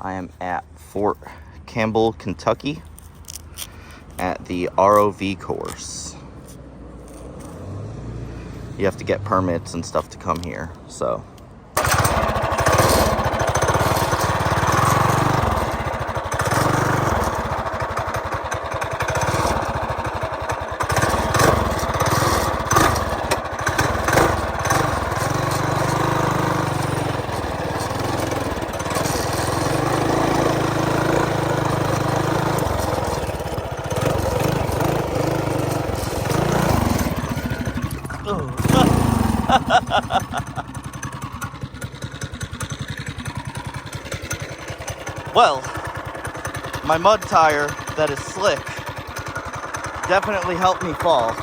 I am at Fort Campbell, Kentucky at the ROV course. You have to get permits and stuff to come here, so. Well, my mud tire that is slick definitely helped me fall.